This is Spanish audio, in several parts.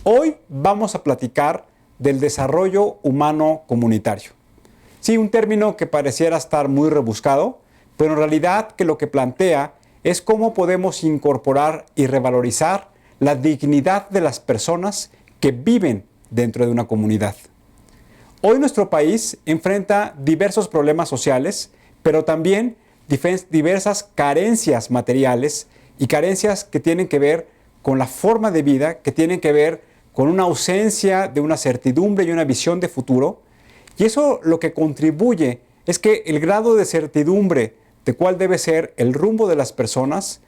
Hoy vamos a platicar del desarrollo humano comunitario. Sí, un término que pareciera estar muy rebuscado, pero en realidad que lo que plantea es cómo podemos incorporar y revalorizar la dignidad de las personas que viven dentro de una comunidad. Hoy nuestro país enfrenta diversos problemas sociales, pero también diversas carencias materiales y carencias que tienen que ver con la forma de vida, que tienen que ver con una ausencia de una certidumbre y una visión de futuro. Y eso lo que contribuye es que el grado de certidumbre de cuál debe ser el rumbo de las personas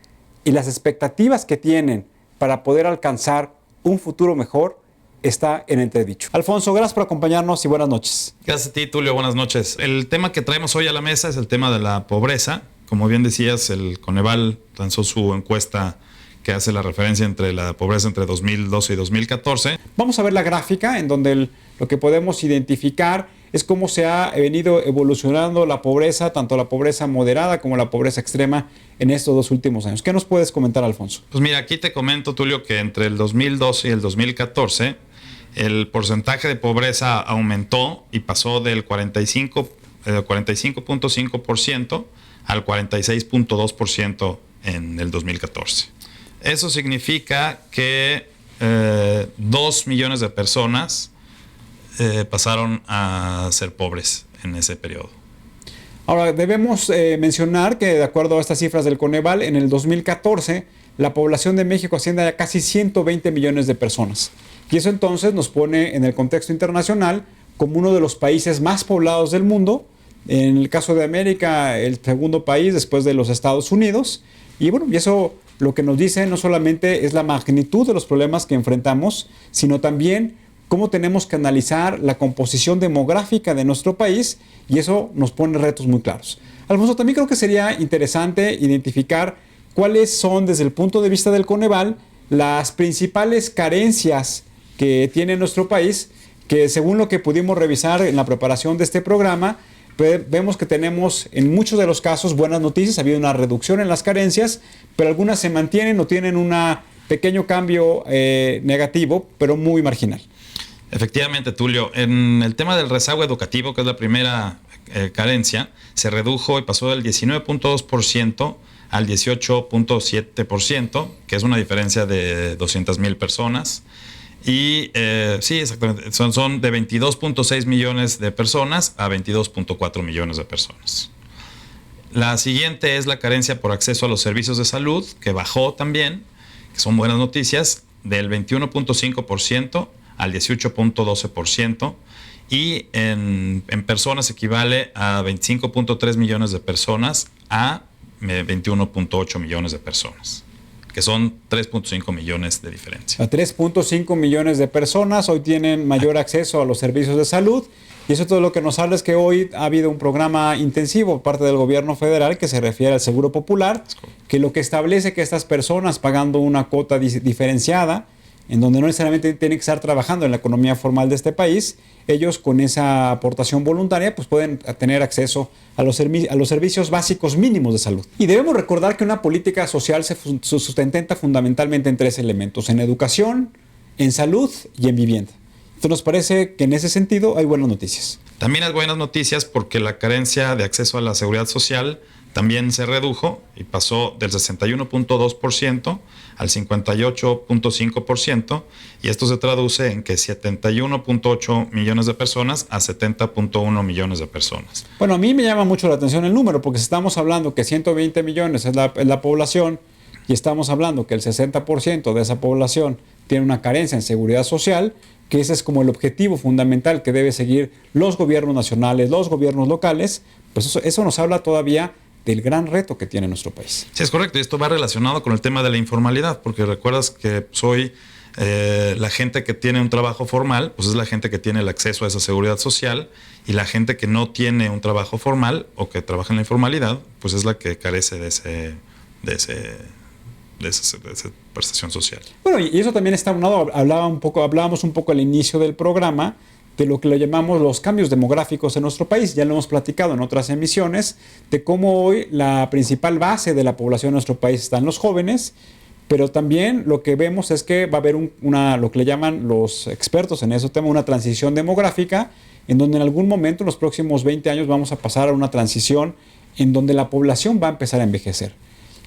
y las expectativas que tienen para poder alcanzar un futuro mejor está en entredicho. Alfonso, gracias por acompañarnos y buenas noches. Gracias a ti, Tulio. Buenas noches. El tema que traemos hoy a la mesa es el tema de la pobreza. Como bien decías, el Coneval lanzó su encuesta que hace la referencia entre la pobreza entre 2012 y 2014. Vamos a ver la gráfica en donde lo que podemos identificar es cómo se ha venido evolucionando la pobreza, tanto la pobreza moderada como la pobreza extrema en estos dos últimos años. ¿Qué nos puedes comentar, Alfonso? Pues mira, aquí te comento, Tulio, que entre el 2012 y el 2014 el porcentaje de pobreza aumentó y pasó del 45.5% al 46.2% en el 2014. Eso significa que 2 millones de personas pasaron a ser pobres en ese periodo. Ahora, debemos mencionar que de acuerdo a estas cifras del Coneval, en el 2014 la población de México asciende a casi 120 millones de personas. Y eso entonces nos pone en el contexto internacional como uno de los países más poblados del mundo. En el caso de América, el segundo país después de los Estados Unidos. Y bueno, y eso lo que nos dice no solamente es la magnitud de los problemas que enfrentamos, sino también cómo tenemos que analizar la composición demográfica de nuestro país, y eso nos pone retos muy claros. Alfonso, también creo que sería interesante identificar cuáles son, desde el punto de vista del Coneval, las principales carencias que tiene nuestro país, que según lo que pudimos revisar en la preparación de este programa, vemos que tenemos en muchos de los casos buenas noticias. Ha habido una reducción en las carencias, pero algunas se mantienen o tienen un pequeño cambio negativo, pero muy marginal. Efectivamente, Tulio. En el tema del rezago educativo, que es la primera carencia, se redujo y pasó del 19.2% al 18.7%, que es una diferencia de 200,000 personas. Y sí, exactamente, son de 22.6 millones de personas a 22.4 millones de personas. La siguiente es la carencia por acceso a los servicios de salud, que bajó también, que son buenas noticias, del 21.5% al 18.12%, y en personas equivale a 25.3 millones de personas a 21.8 millones de personas, que son 3.5 millones de diferencia. A 3.5 millones de personas hoy tienen mayor acceso a los servicios de salud, y eso todo lo que nos habla es que hoy ha habido un programa intensivo por parte del gobierno federal que se refiere al Seguro Popular, que lo que establece que estas personas pagando una cuota diferenciada, en donde no necesariamente tienen que estar trabajando en la economía formal de este país, ellos con esa aportación voluntaria pues pueden tener acceso a los servicios básicos mínimos de salud. Y debemos recordar que una política social se sustenta fundamentalmente en 3 elementos: en educación, en salud y en vivienda. Entonces nos parece que en ese sentido hay buenas noticias. También hay buenas noticias porque la carencia de acceso a la seguridad social también se redujo y pasó del 61.2% al 58.5%, y esto se traduce en que 71.8 millones de personas a 70.1 millones de personas. Bueno, a mí me llama mucho la atención el número, porque si estamos hablando que 120 millones es la población y estamos hablando que el 60% de esa población tiene una carencia en seguridad social, que ese es como el objetivo fundamental que debe seguir los gobiernos nacionales, los gobiernos locales, pues eso nos habla todavía del gran reto que tiene nuestro país. Sí, es correcto. Y esto va relacionado con el tema de la informalidad, porque recuerdas que la gente que tiene un trabajo formal, pues es la gente que tiene el acceso a esa seguridad social, y la gente que no tiene un trabajo formal o que trabaja en la informalidad, pues es la que carece de esa prestación social. Bueno, y eso también está unado, hablábamos un poco al inicio del programa de lo que le llamamos los cambios demográficos en nuestro país. Ya lo hemos platicado en otras emisiones de cómo hoy la principal base de la población de nuestro país están los jóvenes, Pero también lo que vemos es que va a haber lo que le llaman los expertos en ese tema, una transición demográfica, en donde en algún momento, en los próximos 20 años, vamos a pasar a una transición en donde la población va a empezar a envejecer.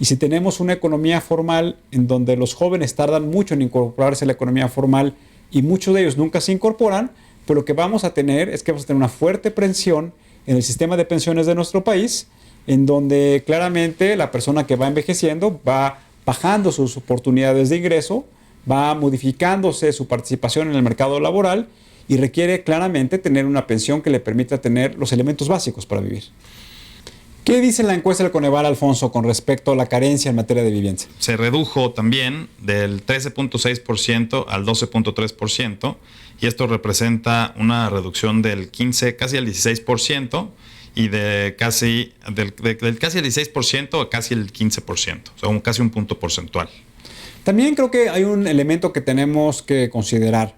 Y si tenemos una economía formal en donde los jóvenes tardan mucho en incorporarse a la economía formal y muchos de ellos nunca se incorporan, pues lo que vamos a tener es que vamos a tener una fuerte presión en el sistema de pensiones de nuestro país, en donde claramente la persona que va envejeciendo va bajando sus oportunidades de ingreso, va modificándose su participación en el mercado laboral y requiere claramente tener una pensión que le permita tener los elementos básicos para vivir. ¿Qué dice la encuesta del Coneval, Alfonso, con respecto a la carencia en materia de vivienda? Se redujo también del 13.6% al 12.3%, y esto representa una reducción del 15, casi al 16%, y del casi el 16% a casi el 15%, o sea, casi un punto porcentual. También creo que hay un elemento que tenemos que considerar,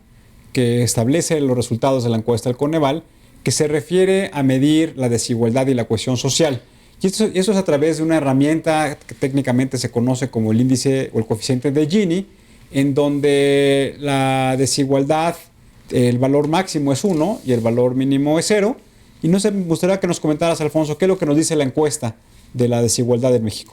que establece los resultados de la encuesta del Coneval, que se refiere a medir la desigualdad y la cohesión social. Y eso es a través de una herramienta que técnicamente se conoce como el índice o el coeficiente de Gini, en donde la desigualdad, el valor máximo es 1 y el valor mínimo es 0. Y me gustaría que nos comentaras, Alfonso, qué es lo que nos dice la encuesta de la desigualdad en México.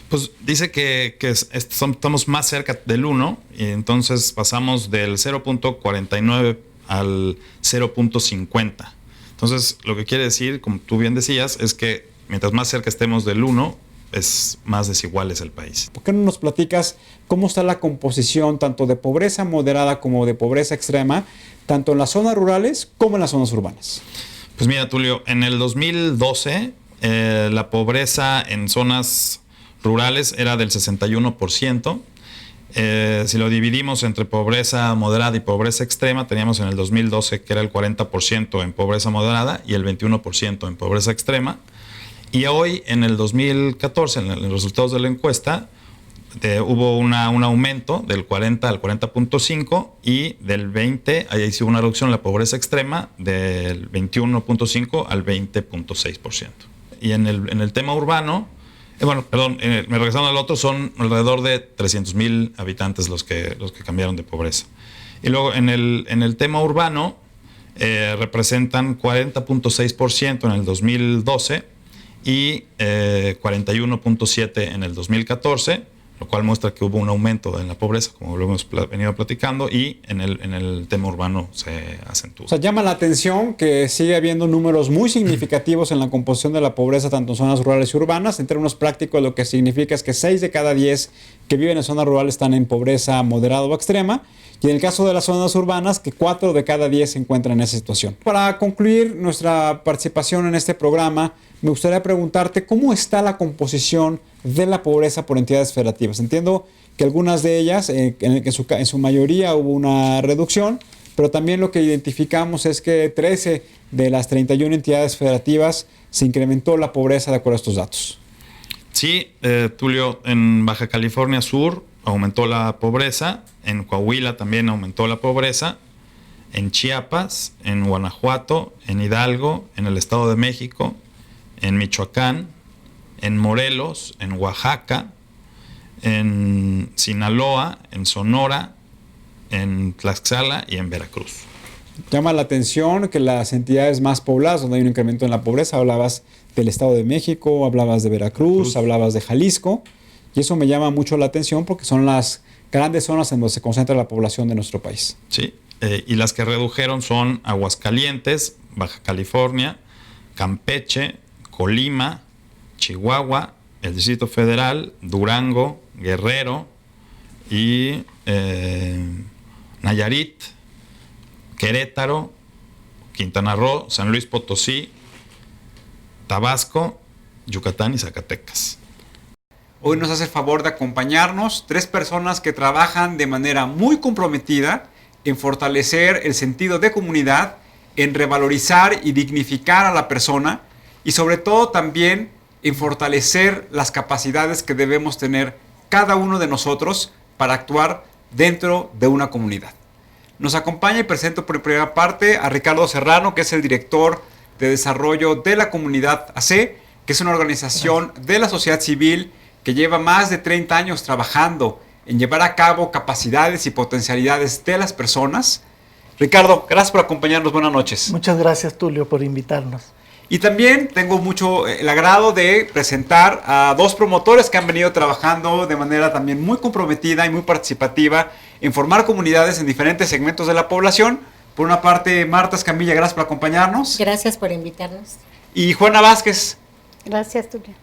Pues dice que estamos más cerca del 1, y entonces pasamos del 0.49 al 0.50. Entonces, lo que quiere decir, como tú bien decías, es que mientras más cerca estemos del 1, es más desigual es el país. ¿Por qué no nos platicas cómo está la composición tanto de pobreza moderada como de pobreza extrema, tanto en las zonas rurales como en las zonas urbanas? Pues mira, Tulio, en el 2012 la pobreza en zonas rurales era del 61%. Si lo dividimos entre pobreza moderada y pobreza extrema, teníamos en el 2012 que era el 40% en pobreza moderada y el 21% en pobreza extrema. Y hoy, en el 2014, en los resultados de la encuesta, hubo un aumento del 40 al 40.5, y del 20, ahí sí hubo una reducción en la pobreza extrema del 21.5 al 20.6%. Y en el tema urbano, regresando al otro, son alrededor de 300,000 habitantes los que cambiaron de pobreza. Y luego en el tema urbano representan 40.6% en el 2012 y 41.7% en el 2014, lo cual muestra que hubo un aumento en la pobreza, como lo hemos venido platicando, y en el tema urbano se acentuó. O sea, llama la atención que sigue habiendo números muy significativos en la composición de la pobreza, tanto en zonas rurales y urbanas. En términos prácticos, lo que significa es que 6 de cada 10 que viven en zonas rurales están en pobreza moderada o extrema, y en el caso de las zonas urbanas, que 4 de cada 10 se encuentran en esa situación. Para concluir nuestra participación en este programa, me gustaría preguntarte cómo está la composición de la pobreza por entidades federativas. Entiendo que algunas de ellas, en su mayoría hubo una reducción, pero también lo que identificamos es que 13 de las 31 entidades federativas se incrementó la pobreza de acuerdo a estos datos. Sí, Tulio, en Baja California Sur aumentó la pobreza, en Coahuila también aumentó la pobreza, en Chiapas, en Guanajuato, en Hidalgo, en el Estado de México, en Michoacán, en Morelos, en Oaxaca, en Sinaloa, en Sonora, en Tlaxcala y en Veracruz. Llama la atención que las entidades más pobladas, donde hay un incremento en la pobreza, hablabas del Estado de México, hablabas de Veracruz, hablabas de Jalisco, y eso me llama mucho la atención porque son las grandes zonas en donde se concentra la población de nuestro país. Sí, y las que redujeron son Aguascalientes, Baja California, Campeche, Colima, Chihuahua, el Distrito Federal, Durango, Guerrero y Nayarit, Querétaro, Quintana Roo, San Luis Potosí, Tabasco, Yucatán y Zacatecas. Hoy nos hace el favor de acompañarnos 3 personas que trabajan de manera muy comprometida en fortalecer el sentido de comunidad, en revalorizar y dignificar a la persona y sobre todo también en fortalecer las capacidades que debemos tener cada uno de nosotros para actuar dentro de una comunidad. Nos acompaña y presento por primera parte a Ricardo Serrano, que es el director de desarrollo de la comunidad AC, que es una organización de la sociedad civil que lleva más de 30 años trabajando en llevar a cabo capacidades y potencialidades de las personas. Ricardo, gracias por acompañarnos. Buenas noches. Muchas gracias, Tulio, por invitarnos. Y también tengo mucho el agrado de presentar a dos promotores que han venido trabajando de manera también muy comprometida y muy participativa en formar comunidades en diferentes segmentos de la población. Por una parte, Marta Escamilla, gracias por acompañarnos. Gracias por invitarnos. Y Juana Vázquez. Gracias, Tulio.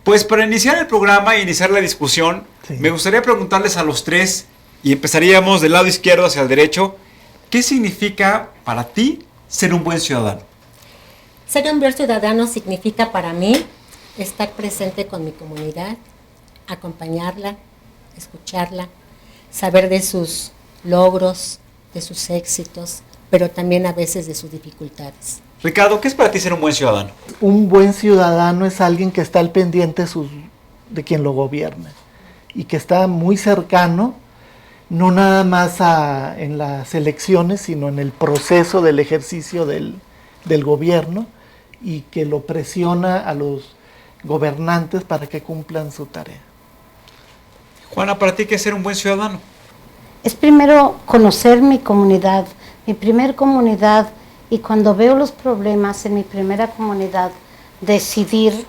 Pues para iniciar el programa e iniciar la discusión, Sí. me gustaría preguntarles a los tres, y empezaríamos del lado izquierdo hacia el derecho, ¿qué significa para ti ser un buen ciudadano? Ser un buen ciudadano significa para mí estar presente con mi comunidad, acompañarla, escucharla, saber de sus logros, de sus éxitos, pero también a veces de sus dificultades. Ricardo, ¿qué es para ti ser un buen ciudadano? Un buen ciudadano es alguien que está al pendiente de quien lo gobierna y que está muy cercano, no nada más en las elecciones, sino en el proceso del ejercicio del gobierno, y que lo presiona a los gobernantes para que cumplan su tarea. Juana, ¿para ti qué es ser un buen ciudadano? Es primero conocer mi comunidad, mi primer comunidad, y cuando veo los problemas en mi primera comunidad, decidir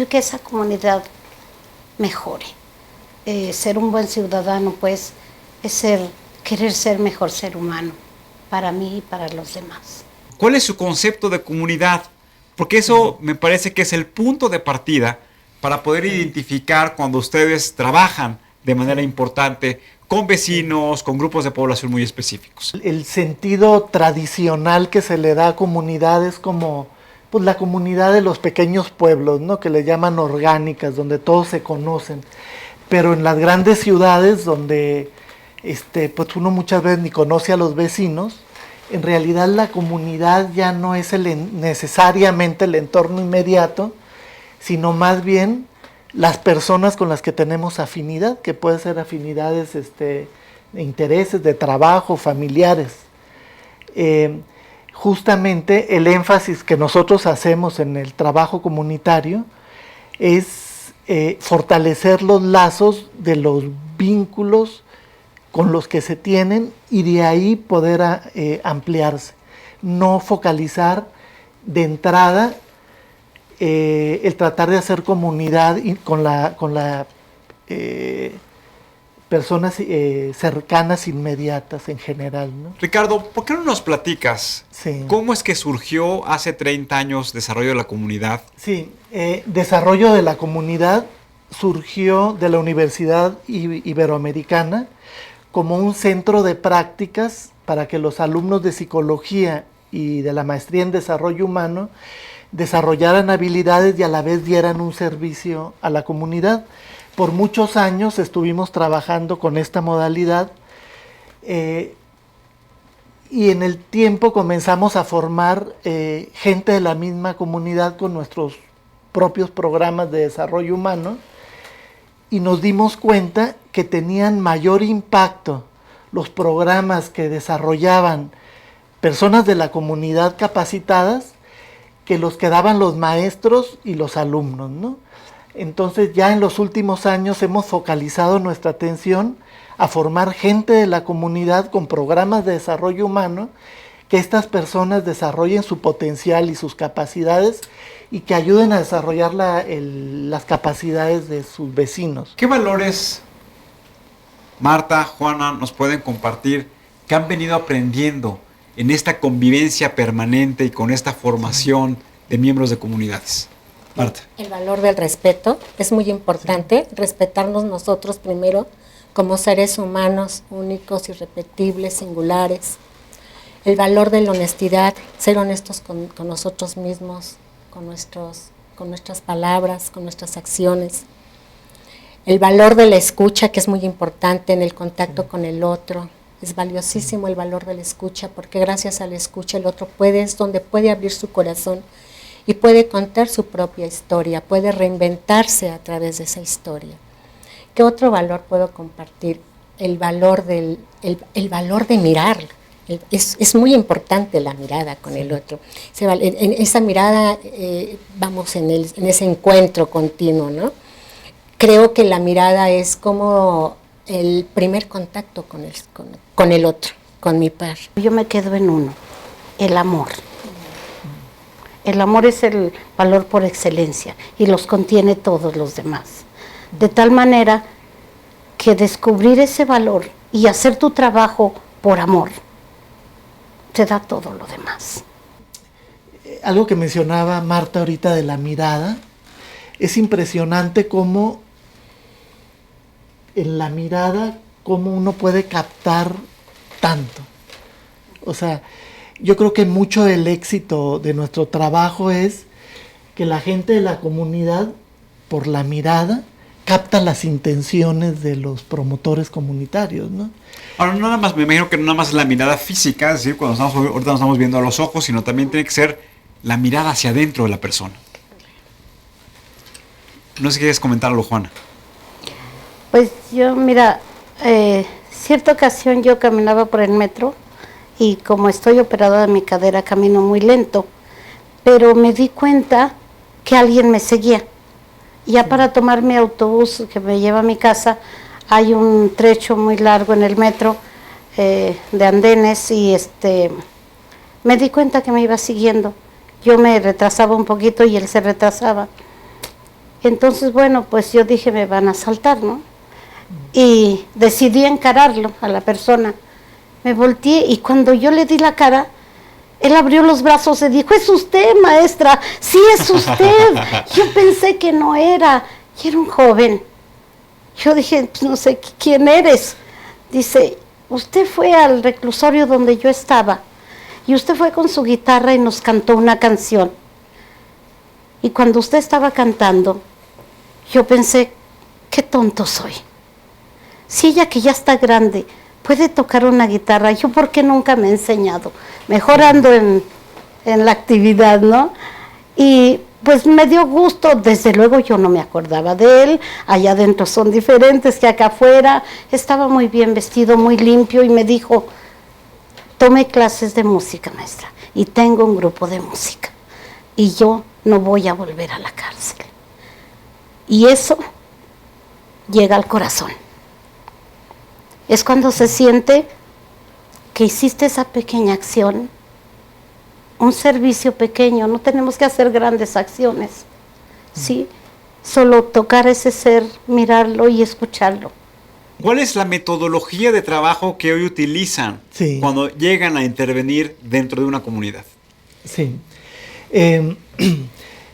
que esa comunidad mejore. Ser un buen ciudadano, pues, es querer ser mejor ser humano, para mí y para los demás. ¿Cuál es su concepto de comunidad? Porque eso me parece que es el punto de partida para poder identificar cuando ustedes trabajan de manera importante con vecinos, con grupos de población muy específicos. El sentido tradicional que se le da a comunidades como pues, la comunidad de los pequeños pueblos, ¿no? Que le llaman orgánicas, donde todos se conocen. Pero en las grandes ciudades, donde pues uno muchas veces ni conoce a los vecinos, en realidad la comunidad ya no es necesariamente el entorno inmediato, sino más bien las personas con las que tenemos afinidad, que pueden ser afinidades de intereses, de trabajo, familiares. Justamente el énfasis que nosotros hacemos en el trabajo comunitario es fortalecer los lazos de los vínculos con los que se tienen y de ahí poder ampliarse. No focalizar de entrada el tratar de hacer comunidad con las personas cercanas, inmediatas en general, ¿no? Ricardo, ¿por qué no nos platicas Sí. cómo es que surgió hace 30 años Desarrollo de la Comunidad? Sí, Desarrollo de la Comunidad surgió de la Universidad Iberoamericana como un centro de prácticas para que los alumnos de psicología y de la maestría en desarrollo humano desarrollaran habilidades y a la vez dieran un servicio a la comunidad. Por muchos años estuvimos trabajando con esta modalidad y en el tiempo comenzamos a formar gente de la misma comunidad con nuestros propios programas de desarrollo humano y nos dimos cuenta que tenían mayor impacto los programas que desarrollaban personas de la comunidad capacitadas que los que daban los maestros y los alumnos, ¿no? Entonces ya en los últimos años hemos focalizado nuestra atención a formar gente de la comunidad con programas de desarrollo humano, que estas personas desarrollen su potencial y sus capacidades y que ayuden a desarrollar las capacidades de sus vecinos. ¿Qué valores, Marta, Juana, nos pueden compartir que han venido aprendiendo en esta convivencia permanente y con esta formación de miembros de comunidades? Marta. El valor del respeto es muy importante, respetarnos nosotros primero como seres humanos únicos, irrepetibles, singulares. El valor de la honestidad, ser honestos con nosotros mismos, con nuestras palabras, con nuestras acciones. El valor de la escucha, que es muy importante en el contacto con el otro. Es valiosísimo el valor de la escucha, porque gracias a la escucha el otro es donde puede abrir su corazón y puede contar su propia historia, puede reinventarse a través de esa historia. ¿Qué otro valor puedo compartir? El valor de mirar. Es muy importante la mirada con el otro. En esa mirada vamos en ese encuentro continuo, ¿no? creo que la mirada es como el primer contacto con el otro, con mi par. Yo me quedo en uno, el amor. El amor es el valor por excelencia y los contiene todos los demás. De tal manera que descubrir ese valor y hacer tu trabajo por amor te da todo lo demás. Algo que mencionaba Marta ahorita de la mirada, es impresionante cómo en la mirada, cómo uno puede captar tanto. O sea, yo creo que mucho del éxito de nuestro trabajo es que la gente de la comunidad, por la mirada, capta las intenciones de los promotores comunitarios, ¿no? Ahora, no nada más, me imagino que no nada más es la mirada física, es decir, ahorita nos estamos viendo a los ojos, sino también tiene que ser la mirada hacia adentro de la persona. No sé si quieres comentarlo, Juana. Pues yo, mira, cierta ocasión yo caminaba por el metro y como estoy operada de mi cadera camino muy lento, pero me di cuenta que alguien me seguía. Ya para tomar mi autobús que me lleva a mi casa, hay un trecho muy largo en el metro de andenes y me di cuenta que me iba siguiendo. Yo me retrasaba un poquito y él se retrasaba. Entonces, bueno, pues yo dije, me van a asaltar, ¿no? Y decidí encararlo a la persona. Me volteé y cuando yo le di la cara, él abrió los brazos y dijo, es usted, maestra, sí es usted. Yo pensé que no era, y era un joven. Yo dije, pues no sé quién eres. Dice, usted fue al reclusorio donde yo estaba y usted fue con su guitarra y nos cantó una canción. Y cuando usted estaba cantando, yo pensé, qué tonto soy. Si ella que ya está grande puede tocar una guitarra, yo por qué nunca me he enseñado, mejor ando en la actividad, ¿no? Y pues me dio gusto, desde luego yo no me acordaba de él, allá adentro son diferentes que acá afuera, estaba muy bien vestido, muy limpio y me dijo, tome clases de música, maestra, y tengo un grupo de música y yo no voy a volver a la cárcel. Y eso llega al corazón. Es cuando se siente que hiciste esa pequeña acción, un servicio pequeño, no tenemos que hacer grandes acciones, ¿sí? Solo tocar ese ser, mirarlo y escucharlo. ¿Cuál es la metodología de trabajo que hoy utilizan cuando llegan a intervenir dentro de una comunidad? Sí.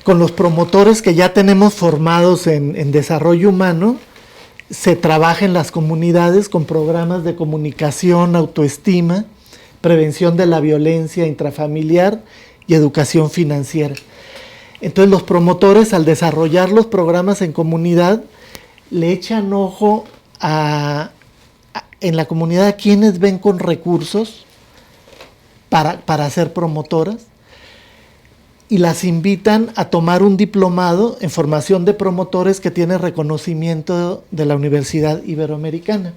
Con los promotores que ya tenemos formados en desarrollo humano, se trabaja en las comunidades con programas de comunicación, autoestima, prevención de la violencia intrafamiliar y educación financiera. Entonces los promotores, al desarrollar los programas en comunidad, le echan ojo en la comunidad a quienes ven con recursos para ser promotoras y las invitan a tomar un diplomado en formación de promotores que tiene reconocimiento de la Universidad Iberoamericana.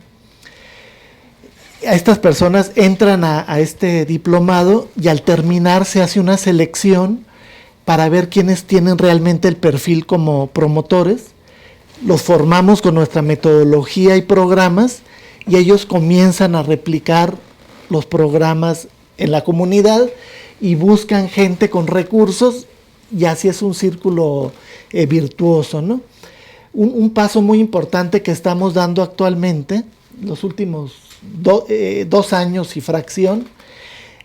A estas personas entran a este diplomado y al terminar se hace una selección para ver quiénes tienen realmente el perfil como promotores. Los formamos con nuestra metodología y programas y ellos comienzan a replicar los programas en la comunidad y buscan gente con recursos y así es un círculo virtuoso, ¿no? Un paso muy importante que estamos dando actualmente, los últimos 2 años y fracción,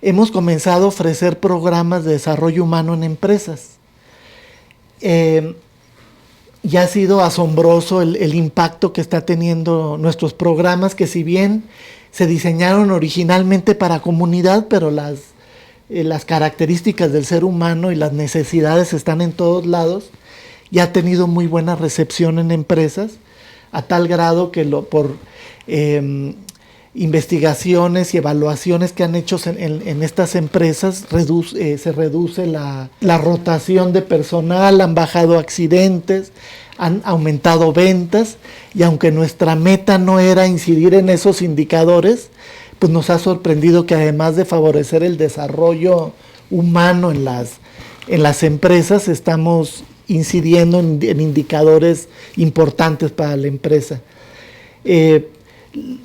hemos comenzado a ofrecer programas de desarrollo humano en empresas. Y ha sido asombroso el impacto que está teniendo nuestros programas, que si bien se diseñaron originalmente para comunidad, pero las características del ser humano y las necesidades están en todos lados, y ha tenido muy buena recepción en empresas, a tal grado que por investigaciones y evaluaciones que han hecho en estas empresas, se reduce la rotación de personal, han bajado accidentes, han aumentado ventas, y aunque nuestra meta no era incidir en esos indicadores, pues nos ha sorprendido que además de favorecer el desarrollo humano en las empresas, estamos incidiendo en indicadores importantes para la empresa.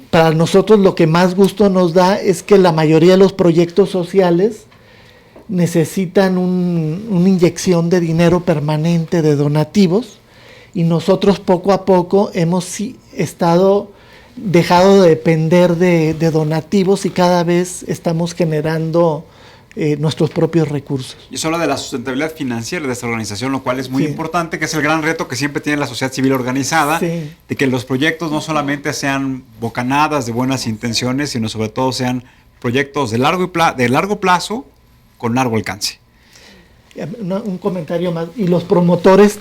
Para nosotros lo que más gusto nos da es que la mayoría de los proyectos sociales necesitan una inyección de dinero permanente de donativos, y nosotros poco a poco hemos dejado de depender de donativos y cada vez estamos generando nuestros propios recursos. Y eso habla de la sustentabilidad financiera de esta organización, lo cual es muy importante, que es el gran reto que siempre tiene la sociedad civil organizada, de que los proyectos no solamente sean bocanadas de buenas intenciones, sino sobre todo sean proyectos de largo plazo con largo alcance. Un comentario más. Y los promotores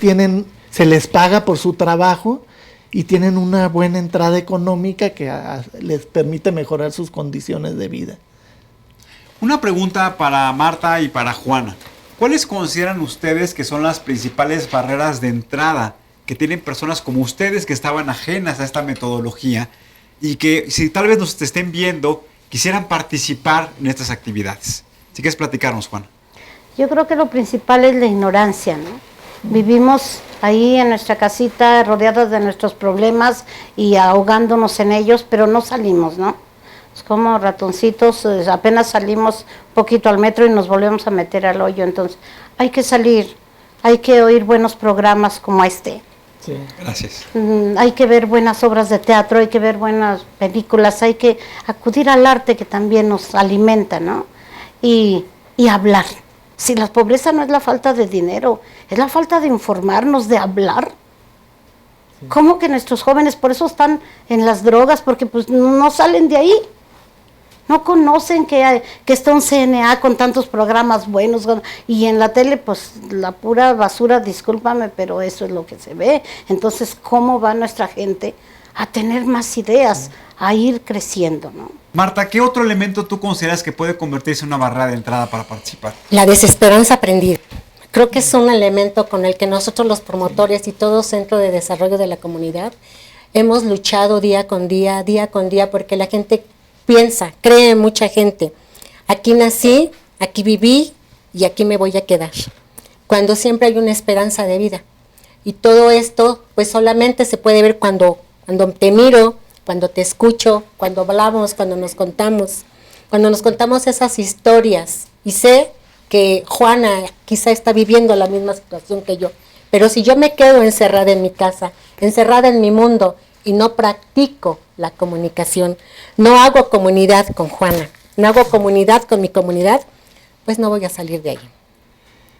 se les paga por su trabajo y tienen una buena entrada económica que les permite mejorar sus condiciones de vida. Una pregunta para Marta y para Juana. ¿Cuáles consideran ustedes que son las principales barreras de entrada que tienen personas como ustedes que estaban ajenas a esta metodología y que, si tal vez nos estén viendo, quisieran participar en estas actividades? Si quieres platicarnos, Juana. Yo creo que lo principal es la ignorancia, ¿no? Vivimos ahí en nuestra casita rodeados de nuestros problemas y ahogándonos en ellos, pero no salimos, ¿no? Es como ratoncitos, apenas salimos un poquito al metro y nos volvemos a meter al hoyo. Entonces hay que salir, hay que oír buenos programas como este. Sí. Gracias. Hay que ver buenas obras de teatro, hay que ver buenas películas, hay que acudir al arte que también nos alimenta, ¿no? Y hablar. Si la pobreza no es la falta de dinero, es la falta de informarnos, de hablar. Sí. ¿Cómo que nuestros jóvenes por eso están en las drogas? Porque pues no salen de ahí. No conocen que está un CNA con tantos programas buenos y en la tele pues la pura basura, discúlpame, pero eso es lo que se ve. Entonces, ¿cómo va nuestra gente a tener más ideas, a ir creciendo, ¿no? Marta, ¿qué otro elemento tú consideras que puede convertirse en una barrera de entrada para participar? La desesperanza aprendida. Creo que es un elemento con el que nosotros los promotores y todo Centro de Desarrollo de la Comunidad hemos luchado día con día, porque la gente piensa, cree en mucha gente. Aquí nací, aquí viví y aquí me voy a quedar. Cuando siempre hay una esperanza de vida. Y todo esto pues solamente se puede ver cuando te miro, cuando te escucho, cuando hablamos, cuando nos contamos esas historias. Y sé que Juana quizá está viviendo la misma situación que yo. Pero si yo me quedo encerrada en mi casa, encerrada en mi mundo y no practico la comunicación, no hago comunidad con Juana, no hago comunidad con mi comunidad, pues no voy a salir de ahí.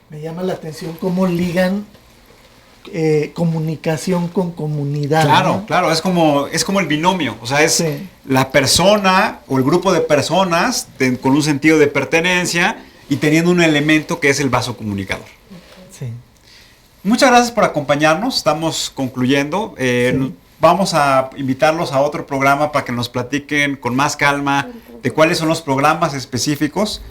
Me llama la atención cómo ligan comunicación con comunidad. Claro, ¿no? claro, es como el binomio, o sea, es la persona o el grupo de personas con un sentido de pertenencia y teniendo un elemento que es el vaso comunicador. Sí. Muchas gracias por acompañarnos, estamos concluyendo. Vamos a invitarlos a otro programa para que nos platiquen con más calma de cuáles son los programas específicos.